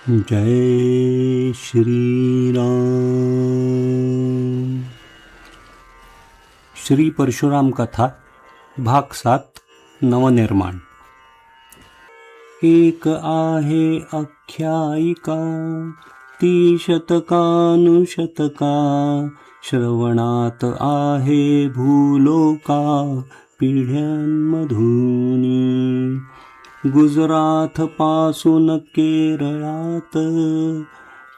जय श्री राम। श्री परशुराम कथा भाग 7 नवनिर्माण। एक आहे आख्यायिका ती शतकानुशतका, श्रवणात आहे भूलोका पिढ्यांमधूनी। गुजरात पासून केरळात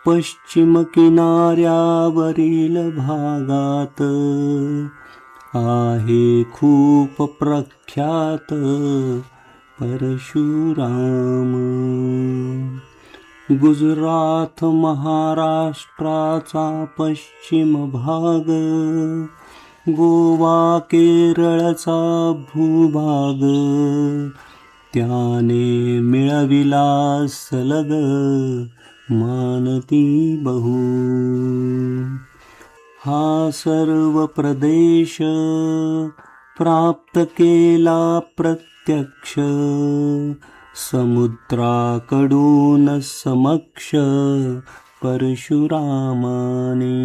पश्चिम किनाऱ्यावरील भागात आहे खूप प्रख्यात परशुराम। गुजरात महाराष्ट्राचा पश्चिम भाग, गोवा केरळचा भूभाग त्याने मिळविला सलग मानती बहु। हा सर्व प्रदेश प्राप्त केला प्रत्यक्ष समुद्राकडून समक्ष परशुरामाने।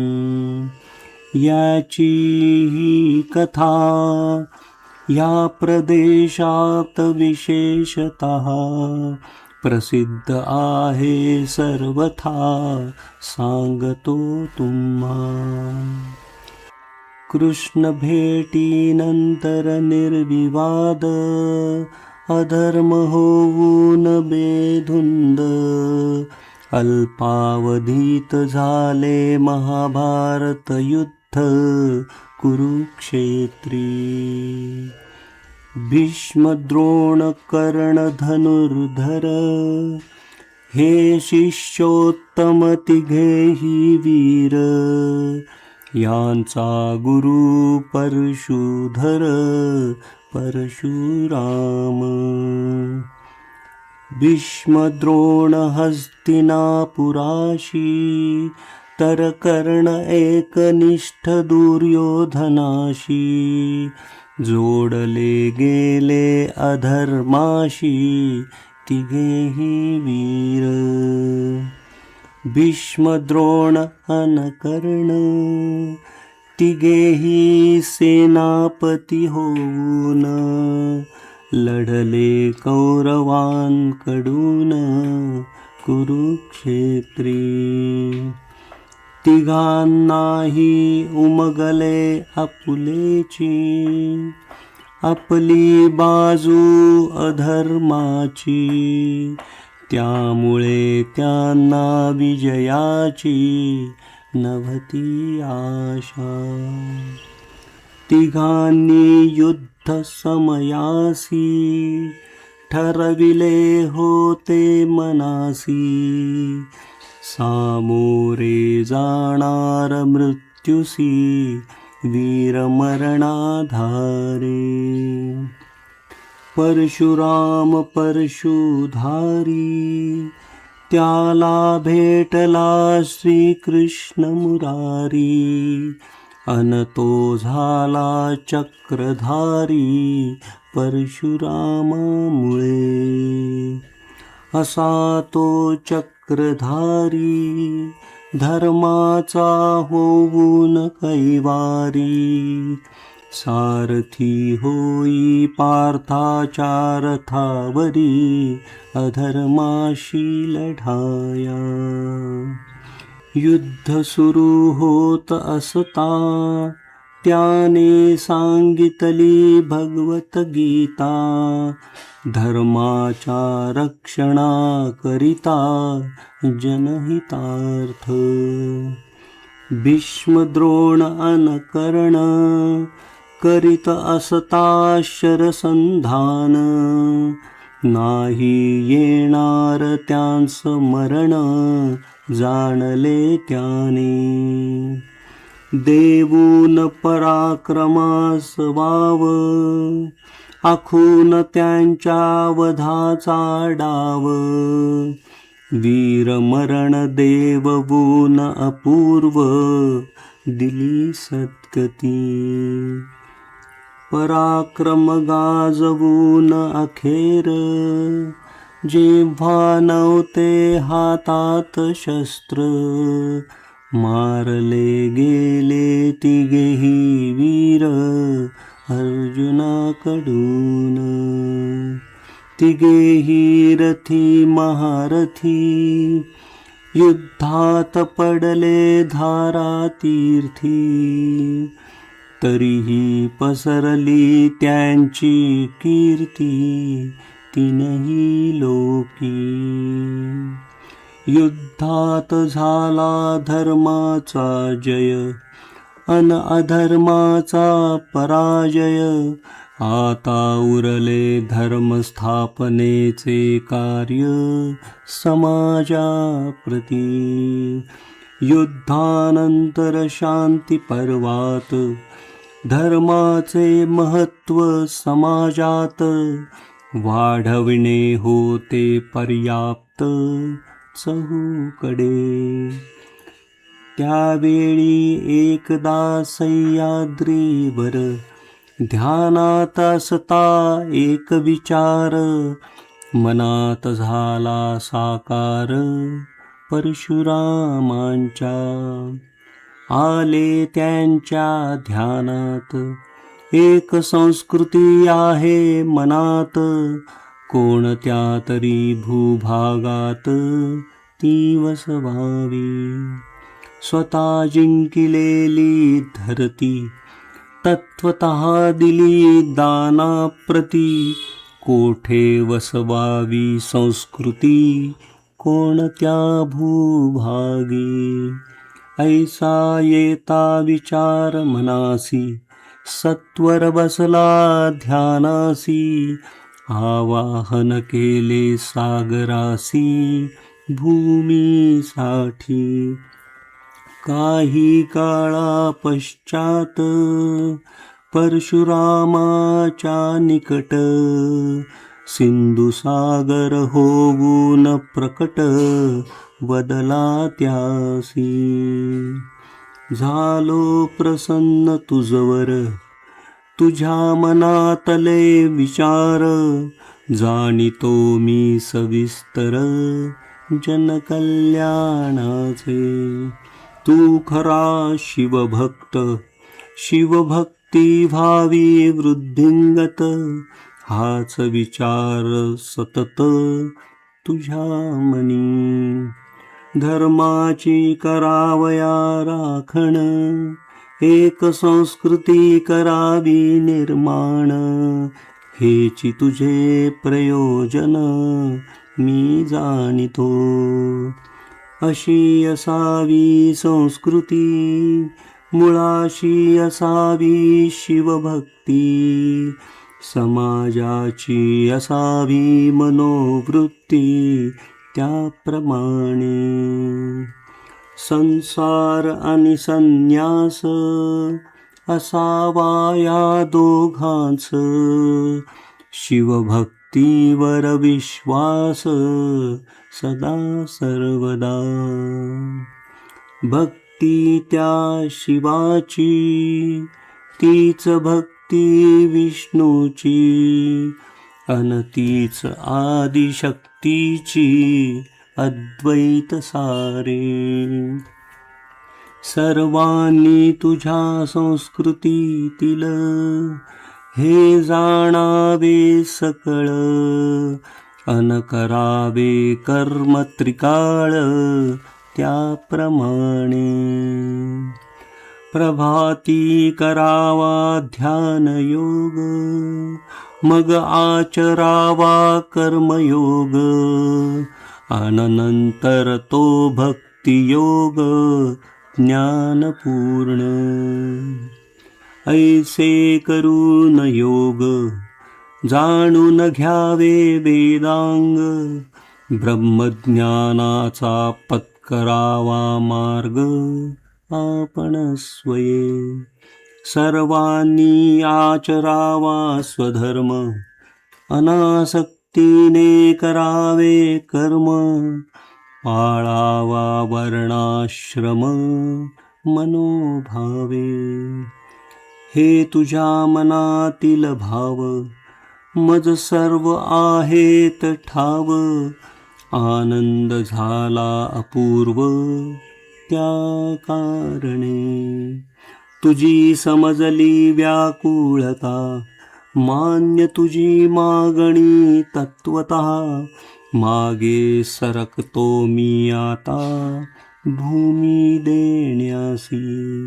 याची ही कथा या प्रदेशात विशेषतः प्रसिद्ध आहे सर्वथा, सांगतो तुम्हा। कृष्ण भेटीनंतर निर्विवाद अधर्म होऊन बेधुंद अल्पावधीत झाले महाभारत युद्ध कुरुक्षेत्री। भीष्म द्रोण कर्ण धनुर्धर हे शिष्योत्तम तिघेही वीर, यांचा गुरु परशुधर परशुराम। भीष्म द्रोण हस्तिनापुराशी, तर कर्ण एकनिष्ठ दुर्योधनाशी। जोडले गेले अधर्माशी तिघेही वीर। भीष्म द्रोण अन कर्ण तिघेही सेनापती होऊन लढले कौरवांकडून कुरुक्षेत्री। तिघांनाही उमगले आपुलेची, आपली बाजू अधर्माची। त्यामुळे त्यांना विजयाची नव्हती आशा। तिघांनी युद्ध समयासी, ठरविले होते मनासी। सामोरे जाणार मृत्युसी वीरमरणाधारे। परशुराम परशुधारी, त्याला भेटला श्रीकृष्ण मुरारी। अन तो झाला चक्रधारी परशुरामामुळे। असा तो चक्रधारी धर्माचा होऊन कैवारी। सारथी होई पार्थाच्या रथावरी, अधर्माशी लढाया। युद्ध सुरू होत असता, त्याने सांगितली भगवत गीता। धर्माच्या रक्षणाकरिता जनहितार्थ। भीष्म द्रोण अन कर्ण करीत असता शरसंधान। नाही येणार त्यांस मरण जाणले त्याने। देऊन पराक्रमास वाव, आखून त्यांच्या वधाचा डाव। वीर मरण देववून अपूर्व दिली सद्गती। पराक्रम गाजवून अखेर जेव्हा नव्हते हातात शस्त्र, मारले गेले तिघेही वीर अर्जुनाकडून. तिघेही रथी महारथी, युद्धात पडले धारातीर्थी. तरीही पसरली त्यांची कीर्ती तीनही लोकी. युद्धात झाला धर्माचा जय, अन अधर्माचा पराजय. आता उरले धर्मस्थापनेचे कार्य समाजाप्रती. युद्धानंतर शांती पर्वात, धर्माचे महत्त्व समाजात वाढविणे होते पर्याप्त चहूकडे. त्यावेळी एकदा सह्याद्रीवर ध्यानात असता एक विचार मनात झाला साकार परशुरामांच्या. आले त्यांच्या ध्यानात एक संस्कृती आहे मनात, कोणत्या तरी भूभागात ती वसवावी. स्वतः जिंकिलेली धरती तत्वतः दिली दानाप्रती. कोठे वसवावी संस्कृती कोणत्या भूभागी. ऐसा येता विचार मनासी, सत्वर बसला ध्यानासी. आवाहन केले सागरासी भूमीसाठी. काही काळा पश्चात परशुरामाच्या निकट, सिंधुसागर होऊन प्रकट वदला त्यासी. झालो प्रसन्न तुझवर, तुझ्या मनातले विचार. जाणितो मी सविस्तर जनकल्याणाचे. तू खरा शिवभक्त, शिवभक्ती व्हावी वृद्धिंगत. हाच विचार सतत तुझ्या मनी. धर्माची करावया राखण, एक संस्कृती करावी निर्माण. हेची तुझे प्रयोजन मी जाणितो. अशी असावी संस्कृती, मुळाशी असावी शिवभक्ती. समाजाची असावी मनोवृत्ती त्याप्रमाणे. संसार आणि संन्यास असावा या दोघांच. शिवभक्तीवर विश्वास सदा सर्वदा. भक्ती त्या शिवाची, तीच भक्ती विष्णूची. अन तीच आदिशक्तीची अद्वैत सारे. सर्वांनी तुझ्या संस्कृतीतील हे जाणावे सकळ. अन करावे कर्म त्रिकाळ त्याप्रमाणे. प्रभाती करावा ध्यान योग, मग आचरावा कर्मयोग. अनंतर तो भक्तियोग ज्ञानपूर्ण. ऐसे करून योग जाणून घ्यावे वेदांग. ब्रह्मज्ञानाचा पत्करावा मार्ग आपण स्वये. सर्वांनी आचरावा स्वधर्म, अनासक्तीने करावे कर्म. पाळावा वर्णाश्रम मनोभावे. हे तुझ्या मनातील भाव मज सर्व आहेत ठाव, आनंद झाला अपूर्व त्या कारणे. तुझी समजली व्याकुळता, मान्य तुझी मागणी तत्वतः. मागे सरकतो मी आता भूमी देण्यासी.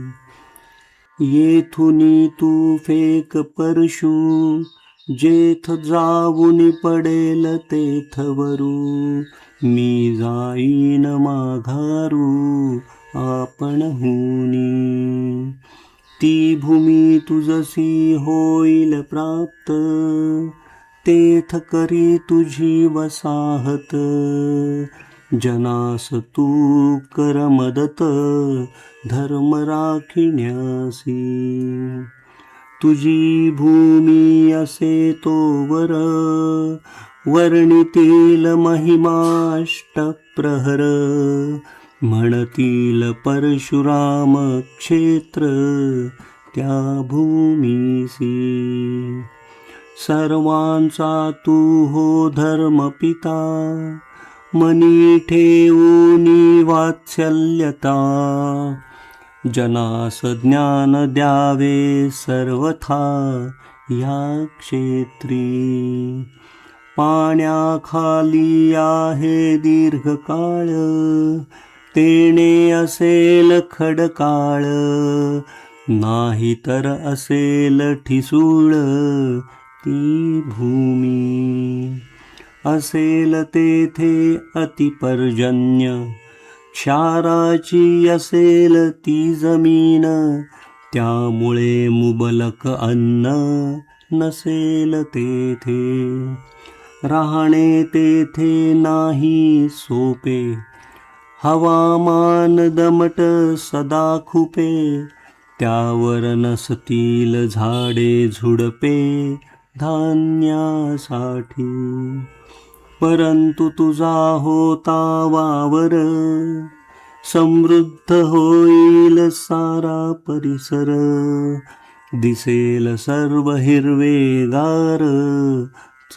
येथुनी तू फेक परशु, जेथ जाऊन पडेल तेथवरू. मी जाईन माघारू आपणहुनी. ती भूमी तुझसी होईल प्राप्त, तेथ करी तुझी वसाहत. जनास तू कर मदत, धर्म राखिण्यासी. तुझी भूमी असे तोवर, वर्णितील महिमाष्टप्रहर. म्हणतील परशुराम क्षेत्र त्या भूमीसी. सर्वांचा तू हो धर्मपिता, मनी ठेवूनी वात्सल्यता. जनास ज्ञान द्यावे सर्वथा या क्षेत्री. पाण्याखाली आहे दीर्घकाळ, तेणे असेल खडकाळ. नाही तर असेल ठिसूळ ती भूमी. असेल तेथे अतिपर्जन्य, क्षाराची असेल ती जमीन. त्यामुळे मुबलक अन्न नसेल तेथे. राहणे तेथे नाही सोपे, हवामान दमट सदा खुपे. त्यावर नसतील झाडे झुडपे धान्यासाठी. परंतु तुझा होता वावर, समृद्ध होईल सारा परिसर. दिसेल सर्व हिरवेगार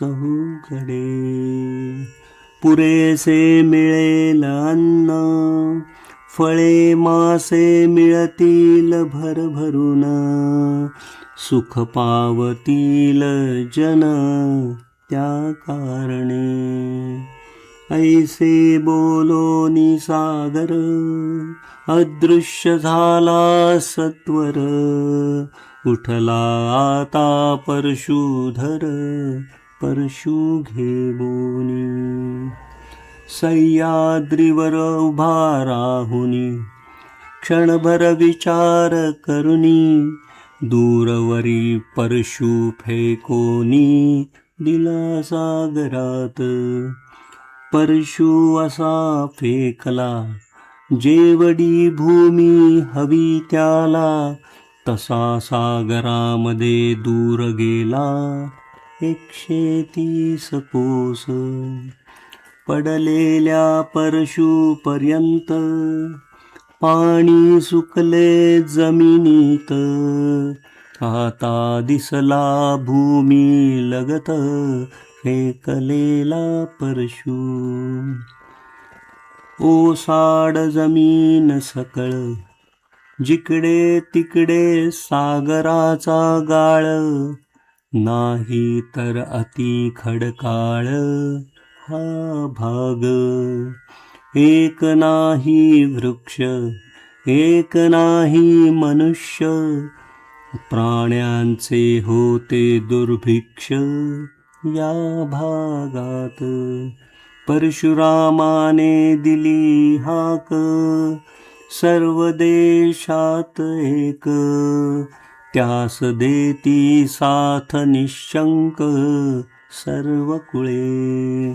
चहूकडे. पुरेसे मिळेल अन्न, फळे मासे मिळतील भरभरून. सुख पावतील जन त्या कारणे. ऐसे बोलोनी सागर, अदृश्य झाला सत्वर. उठला आता परशुधर, परशु घेऊनी. सह्याद्रीवर उभा राहुनी, क्षणभर विचार करुनी. दूरवरी परशु फेकोनी दिला सागरात. परशु असा फेकला, जेवढी भूमी हवी त्याला. तसा सागरामध्ये दूर गेला 130 कोस. पडलेल्या परशुपर्यंत पाणी सुकले जमिनीत. आता दिसला भूमी लगत फेकलेला परशु. ओसाड जमीन सकळ, जिकडे तिकडे सागराचा गाळ. नाही तर अति खडकाळ हा भाग. एक नाही वृक्ष, एक नाही मनुष्य. प्राण्यांचे होते दुर्भिक्ष या भागात. परशुरामाने दिली हाक, सर्व देशात एक. त्यास देती साथ निशंक सर्व कुळे.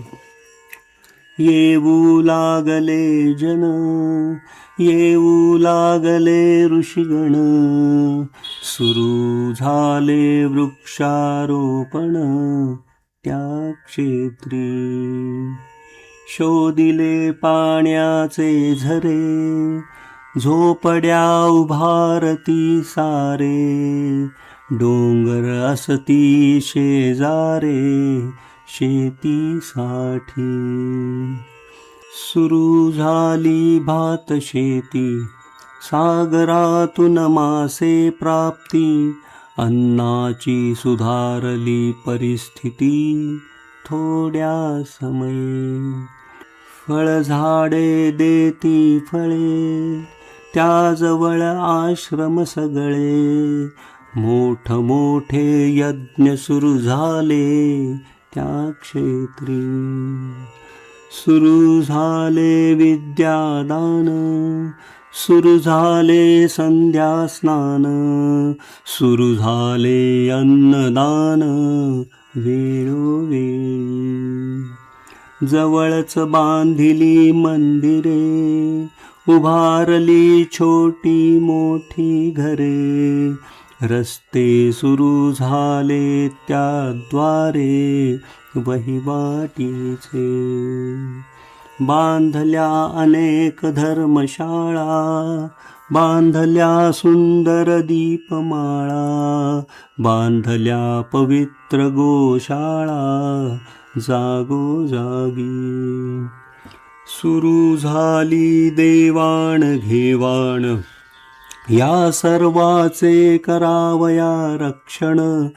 येऊ लागले जन, येऊ लागले ऋषिगण. सुरू झाले वृक्षारोपण त्या क्षेत्री. शोधिले पाण्याचे झरे, झोपड्या उभारती सारे. डोंगर असती शेजारे शेतीसाठी. सुरू झाली भात शेती, सागरातून मासे प्राप्ती. अन्नाची सुधारली परिस्थिती थोड्या समयी. फळझाडे देती फळे, त्याजवळ आश्रम सगळे. मोठमोठे यज्ञ सुरू झाले त्या क्षेत्री. सुरू झाले विद्यादान, सुरू झाले संध्या स्नान. सुरू झाले अन्नदान वेळोवेळी. जवळच बांधिली मंदिरे, उभारली छोटी मोठी घरे. रस्ते सुरू झाले त्याद्वारे वहिवाटीचे. बांधल्या अनेक धर्मशाळा, बांधल्या सुंदर दीपमाळा. बांधल्या पवित्र गोशाळा जागोजागी. सुरू झाली देवाण घेवाण, या सर्वाचे करावया रक्षण.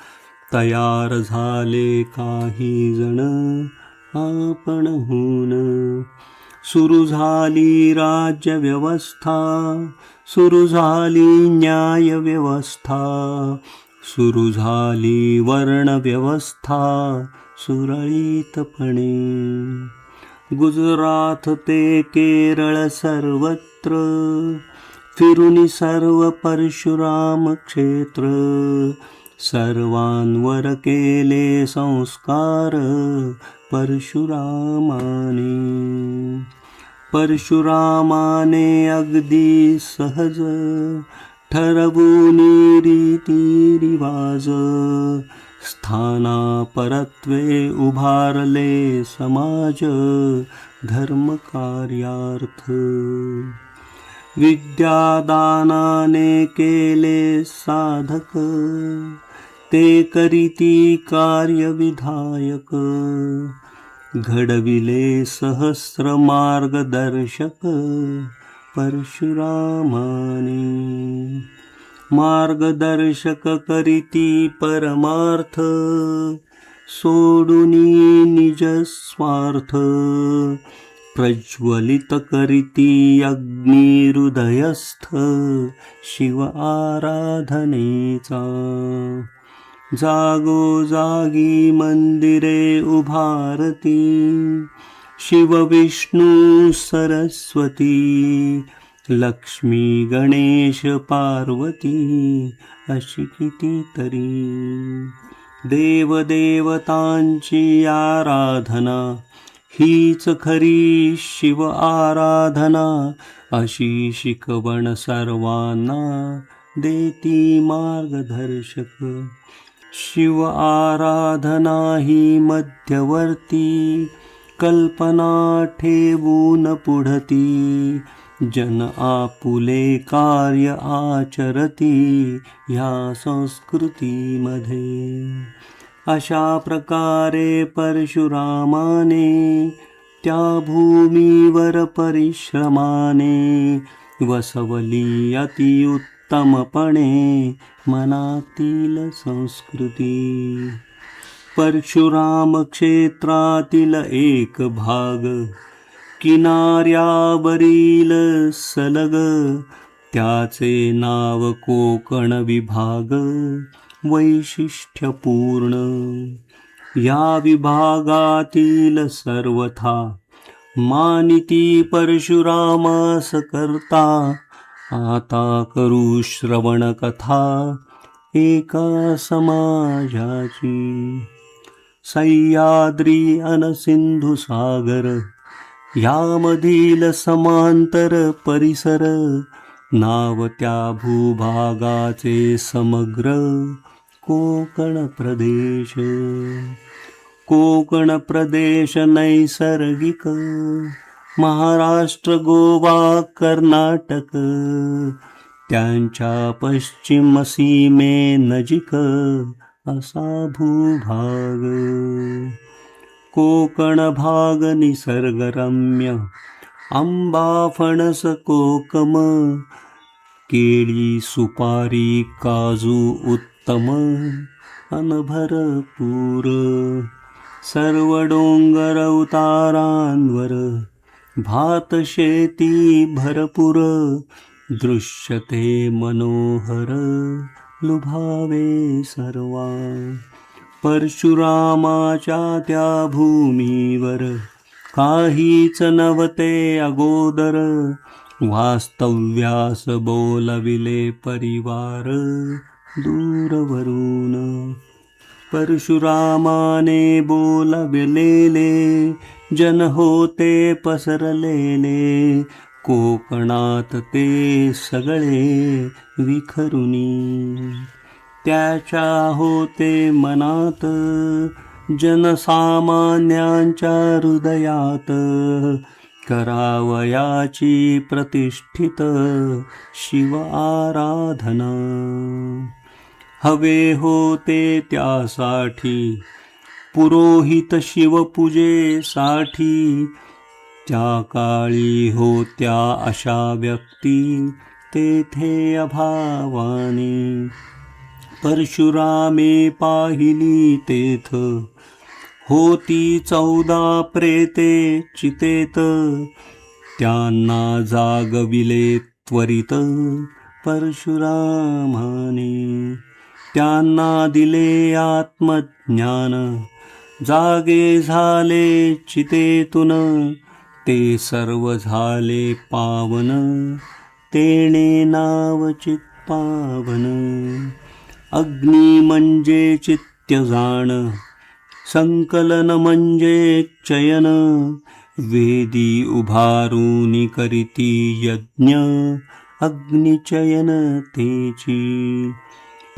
तयार झाले काही जण आपणहून. सुरू झाली राज्यव्यवस्था, सुरू झाली न्यायव्यवस्था. सुरू झाली वर्णव्यवस्था सुरळीतपणे. गुजरात ते केरळ सर्वत्र फिरुनी सर्व परशुराम क्षेत्र. सर्वांवर केले संस्कार परशुरामाने. परशुरामाने अगदी सहज ठरवूनी रीती रिवाज. स्थाना परत्वे उभारले समाज धर्मकार्यार्थ. विद्यादानाने केले साधक, ते करीती कार्यविधायक. घडविले सहस्र मार्गदर्शक परशुरामाने. मार्गदर्शक करीती परमार्थ, सोडूनी निज स्वार्थ. प्रज्वलित करीती अग्निहृदयस्थ शिव आराधनेचा. जागोजागी मंदिरे उभारती, शिव विष्णू सरस्वती. लक्ष्मी गणेश पार्वती अशी कितीतरी. देवदेवतांची आराधना, हीच खरी शिव आराधना. अशी शिकवण सर्वांना देती मार्गदर्शक. शिव आराधना ही मध्यवर्ती, कल्पना ठेवून पुढती. जन आपुले कार्य आचरती ह्या संस्कृतीमध्ये. अशा प्रकारे परशुरामाने त्या भूमीवर परिश्रमाने वसवली अतिउत्तमपणे मनातील संस्कृती. परशुराम क्षेत्रातील एक भाग, किनाऱ्यावरील सलग. त्याचे नाव कोकण विभाग वैशिष्ट्यपूर्ण. या विभागातील सर्वथा मानिती परशुरामास करता. आता करू श्रवण कथा एका समाजाची. सह्याद्री अन सिंधू सागर, यामधील समांतर परिसर. नाव त्या भूभागाचे समग्र कोकण प्रदेश. कोकण प्रदेश नैसर्गिक, महाराष्ट्र गोवा कर्नाटक. त्यांच्या पश्चिम सीमे नजिक असा भूभाग. कोकण भाग निसर्गरम्य, आंबा फणस कोकम, केळी सुपारी काजू उत्तम अन भरपूर. सर्व डोंगर उतारांवर भात शेती भरपूर. दृश्यते मनोहर लुभावे सर्वा. परशुरामाच्या त्या भूमीवर काहीच नव्हते अगोदर. वास्तव्यास बोलविले परिवार दूरवरून. परशुरामाने बोलविलेले जन होते पसरलेले. कोकणात ते सगळे विखरुनी. त्याच्या होते मनात जनसामान्यांच्या हृदयात. करावयाची प्रतिष्ठित शिव आराधना. हवे होते त्यासाठी पुरोहित शिवपूजेसाठी. त्या काळी होत्या अशा व्यक्ती तेथे अभावाने. परशुरामे पाहिली तेथ होती 14 प्रेते चितेत. त्यांना जागविले त्वरित परशुरामाने. त्यांना दिले आत्मज्ञान, जागे झाले चितेतून. ते सर्व झाले पावन, तेणे नाव चित्पावन. अग्नी म्हणजे चित्य जाण, संकलन म्हणजे चयन. वेदी उभारूनी करीती यज्ञ, अग्निचयन तेची.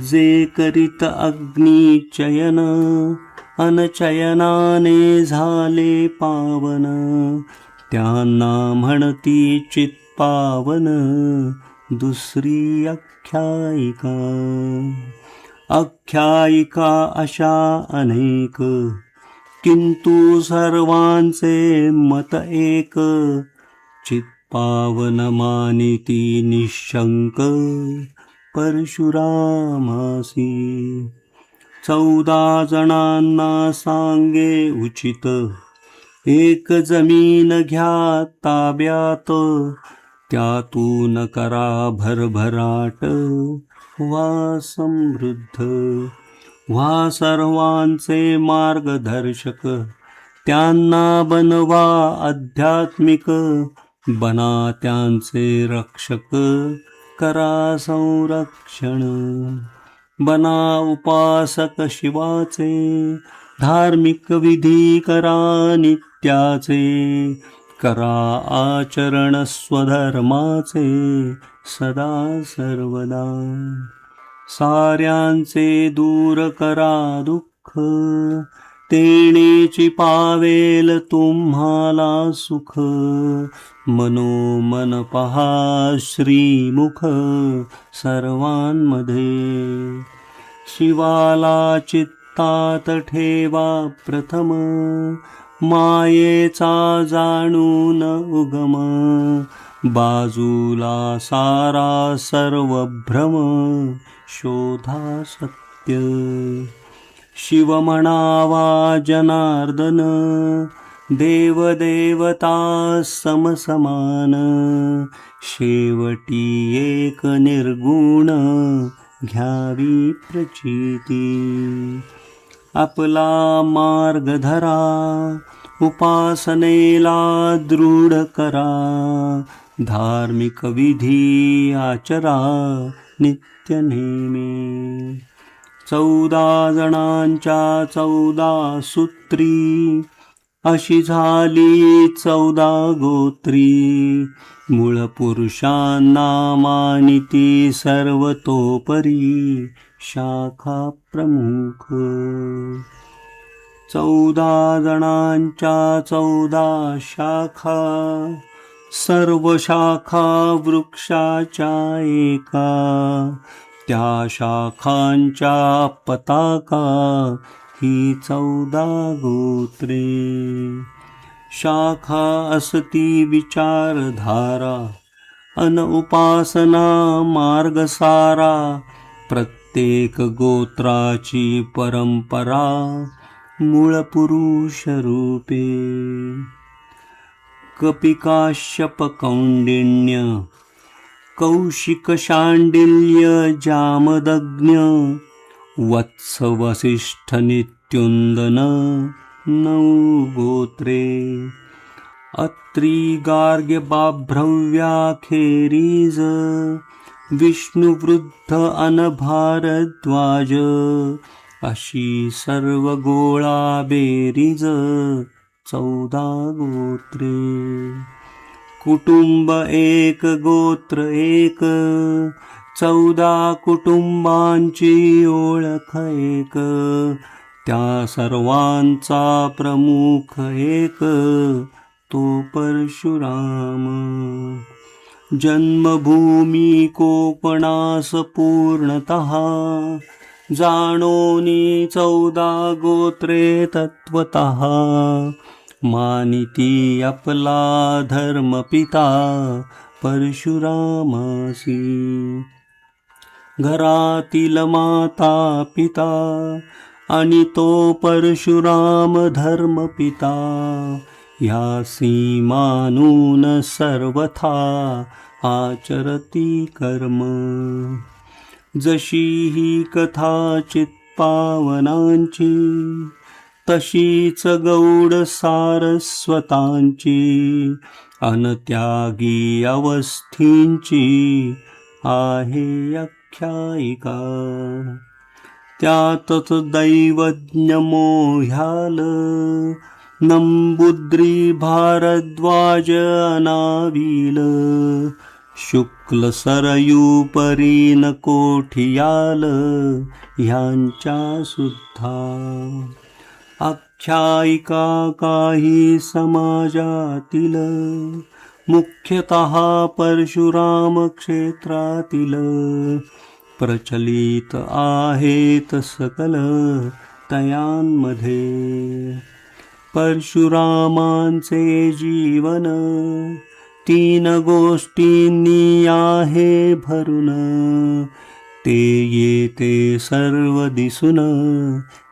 जे करीत अग्निचयन, अनचयनाने झाले पावन. त्यांना म्हणती चित्पावन, दुसरी आख्यायिका. आख्यायिका अशा अनेक, किंतु सर्वांचे मत एक. चित्पावन मानिती निशंक परशुरामासी. 14 जणांना सांगे उचित, एक जमीन घ्या ताब्यात. त्यातून करा भरभराट, वा समृद्ध. व्हा सर्वांचे मार्गदर्शक, त्यांना बनवा आध्यात्मिक. बना त्यांचे रक्षक, करा संरक्षण. बना उपासक शिवाचे, धार्मिक विधी करा नित्याचे. करा आचरण स्वधर्माचे, सदा सर्वदा. साऱ्यांचे दूर करा दुःख, तेणेची पावेल तुम्हाला सुख. मनोमन पहा श्रीमुख सर्वांमध्ये. शिवाला चित्तात ठेवा प्रथम, मायेचा जाणून उगम. बाजूला सारा सर्व भ्रम, शोधा सत्य. शिव म्हणावा जनार्दन, देवदेवता समसमान. शेवटी एक निर्गुण, घ्यावी प्रचिती. आपला मार्ग धरा, उपासनेला दृढ करा. धार्मिक विधी आचरा नित्य नेमी. 14 जणांच्या 14 सूत्री, अशी झाली 14 गोत्री. मूळ पुरुषांना मानिती सर्वतोपरी, शाखा प्रमुख. 14 जणांच्या 14 शाखा, सर्व शाखा वृक्षाच्या एका, त्या शाखांच्या पताका ही 14 गोत्रे. शाखा असती विचारधारा, अन उपासना मार्ग सारा. प्रत्येक गोत्राची परंपरा, मूळ पुरुष रूपे. कपिकाश्यप कौंडिन्य, कौशिक शांडिल्य जामदग्न्य, वत्स वसिष्ठ नित्युंदन 9 गोत्रे. अत्री गार्ग्य बाभ्रव्याखेरीज, विष्णुवृद्ध अन भारद्वाज. अशी सर्व गोळा बेरीज 14 गोत्रे. कुटुंब एक गोत्र एक, 14 कुटुंबांची ओळख एक. त्या सर्वांचा प्रमुख एक, तो परशुराम. जन्मभूमी कोकणास पूर्णतः, जाणोनी 14 गोत्रे तत्वतः. मानिती आपला धर्मपिता परशुरामासी. घरातील माता पिता, आणि तो परशुराम धर्मपिता. यासी मानून सर्वथा आचरती कर्म. जशी ही कथा चित्पावनांची, तशीच गौड सारस्वतांची. अनत्यागी अवस्थींची आहे आख्यायिका. त्यातच दैवज्ञ मोह्याल, नंबुद्री भारद्वाज अनाविल. शुक्ल सरयू परीन कोठियाल, ह्यांच्या सुद्धा. आख्यायिका काही समाजातील, मुख्यतः परशुराम क्षेत्रातील. प्रचलित आहेत सकल तयांमध्ये. परशुरामांचे जीवन 3 गोष्टींनी आहे भरून. ते येते सर्व दिसून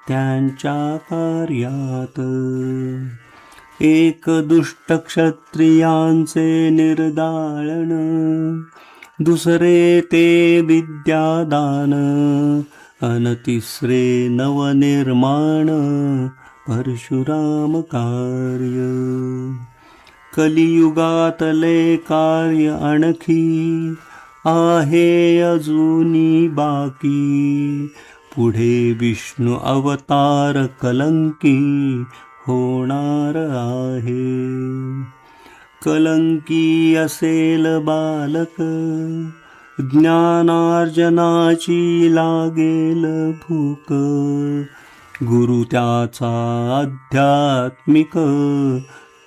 त्यांच्या कार्यात. एक दुष्ट क्षत्रियांचे निर्दाळण, दुसरे ते विद्यादान, अन तिसरे नवनिर्माण परशुराम कार्य. कलियुगातले कार्य आणखी आहे अजूनी बाकी. पुढे विष्णू अवतार कलंकी होणार आहे. कलंकी असेल बालक, ज्ञानार्जनाची लागेल भूक. गुरु त्याचा आध्यात्मिक,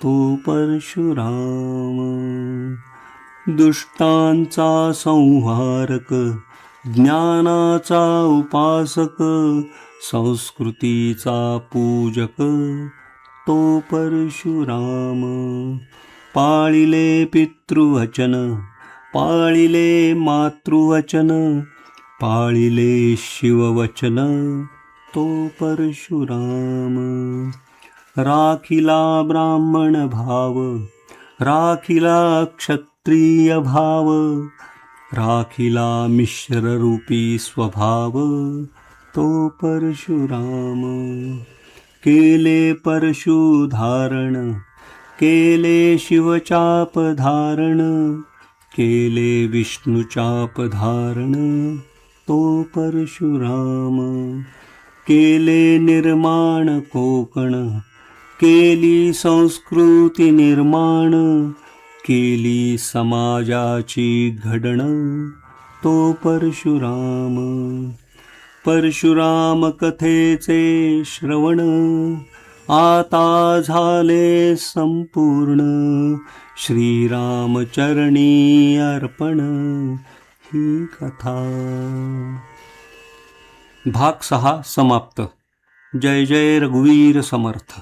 तो परशुराम. दुष्टांचा संहारक, ज्ञानाचा उपासक, संस्कृतीचा पूजक, तो परशुराम. पाळिले पितृवचन, पाळिले मातृवचन, पाळिले शिववचन, तो परशुराम. राखिला ब्राह्मण भाव, राखिला क्षत्रिय भाव, राखिला मिश्ररूपी स्वभाव, तो परशुराम. केले परशुधारण, केले शिवचाप धारण, केले विष्णुचाप धारण, तो परशुराम. केले निर्माण कोकण, केली संस्कृती निर्माण, केली समाजाची घडण, तो परशुराम. परशुराम कथेचे श्रवण, आता झाले संपूर्ण श्रीरामचरणी अर्पण ही कथा. भाग 6 समाप्त. जय जय रघुवीर समर्थ.